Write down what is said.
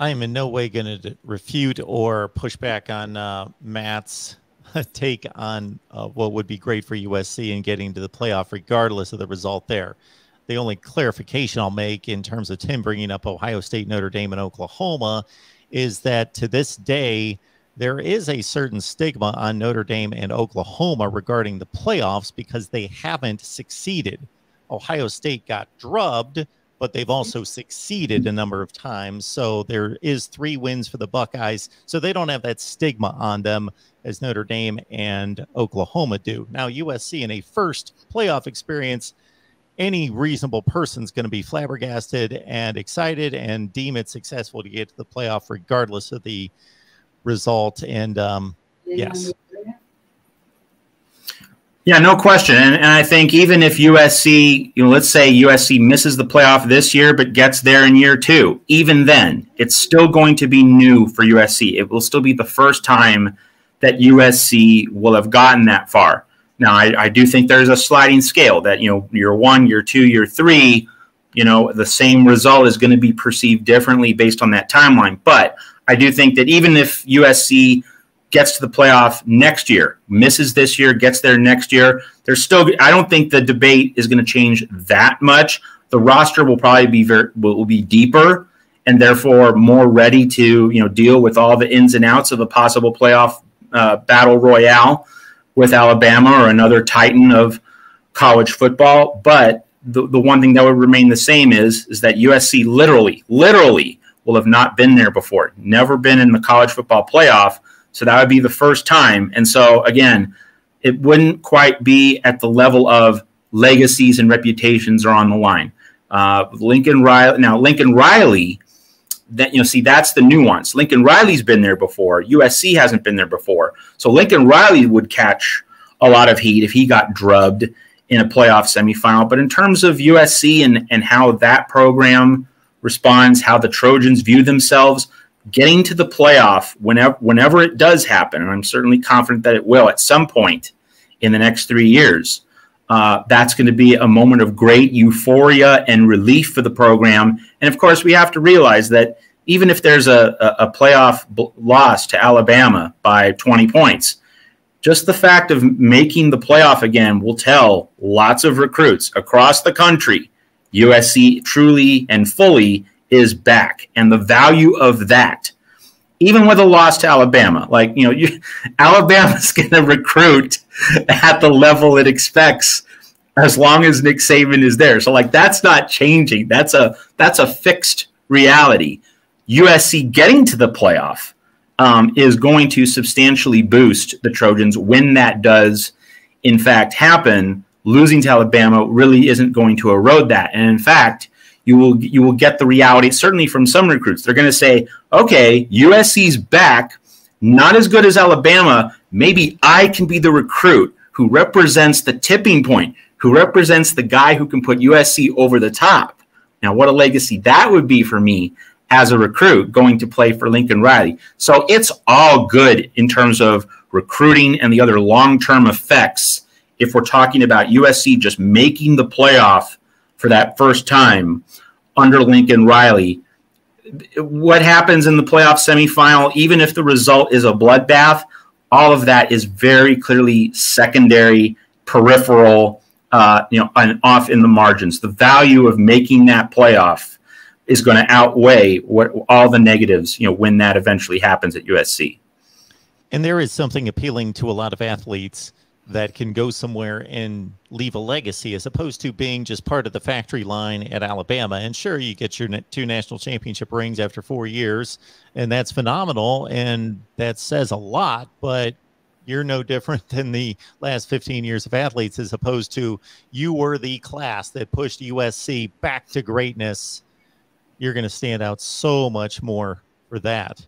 I am in no way going to refute or push back on Matt's take on what would be great for USC in getting to the playoff, regardless of the result there. The only clarification I'll make in terms of Tim bringing up Ohio State, Notre Dame, and Oklahoma is that to this day, there is a certain stigma on Notre Dame and Oklahoma regarding the playoffs because they haven't succeeded. Ohio State got drubbed, but they've also succeeded a number of times. So there is 3 wins for the Buckeyes. So they don't have that stigma on them as Notre Dame and Oklahoma do. Now, USC in a first playoff experience, any reasonable person's going to be flabbergasted and excited and deem it successful to get to the playoff regardless of the result. And yes. Yeah, no question. And I think even if USC, let's say USC misses the playoff this year, but gets there in year 2, even then, it's still going to be new for USC. It will still be the first time that USC will have gotten that far. Now, I do think there's a sliding scale that, year 1, year 2, year 3, the same result is going to be perceived differently based on that timeline. But I do think that even if USC gets to the playoff next year, misses this year, gets there next year, I don't think the debate is going to change that much. The roster will probably be will be deeper and therefore more ready to deal with all the ins and outs of a possible playoff battle royale with Alabama or another titan of college football. But the one thing that would remain the same is that USC literally will have not been there before, never been in the college football playoff. So that would be the first time. And so, again, it wouldn't quite be at the level of legacies and reputations are on the line. Lincoln Riley, that's the nuance. Lincoln Riley's been there before. USC hasn't been there before. So Lincoln Riley would catch a lot of heat if he got drubbed in a playoff semifinal. But in terms of USC and how that program responds, how the Trojans view themselves, getting to the playoff whenever it does happen, and I'm certainly confident that it will at some point in the next 3 years, that's going to be a moment of great euphoria and relief for the program. And, of course, we have to realize that even if there's a playoff loss to Alabama by 20 points, just the fact of making the playoff again will tell lots of recruits across the country USC truly and fully is back. And the value of that, even with a loss to Alabama, Alabama's going to recruit at the level it expects as long as Nick Saban is there. So that's not changing. That's a fixed reality. USC getting to the playoff is going to substantially boost the Trojans when that does in fact happen. Losing to Alabama really isn't going to erode that. And in fact, you will get the reality, certainly from some recruits. They're going to say, okay, USC's back, not as good as Alabama. Maybe I can be the recruit who represents the tipping point, who represents the guy who can put USC over the top. Now, what a legacy that would be for me as a recruit going to play for Lincoln Riley. So it's all good in terms of recruiting and the other long-term effects if we're talking about USC just making the playoff for that first time under Lincoln Riley. What happens in the playoff semifinal, even if the result is a bloodbath, all of that is very clearly secondary, peripheral, and off in the margins. The value of making that playoff is going to outweigh all the negatives, when that eventually happens at USC. And there is something appealing to a lot of athletes that can go somewhere and leave a legacy as opposed to being just part of the factory line at Alabama. And sure, you get your 2 national championship rings after 4 years, and that's phenomenal, and that says a lot, but you're no different than the last 15 years of athletes as opposed to you were the class that pushed USC back to greatness. You're going to stand out so much more for that.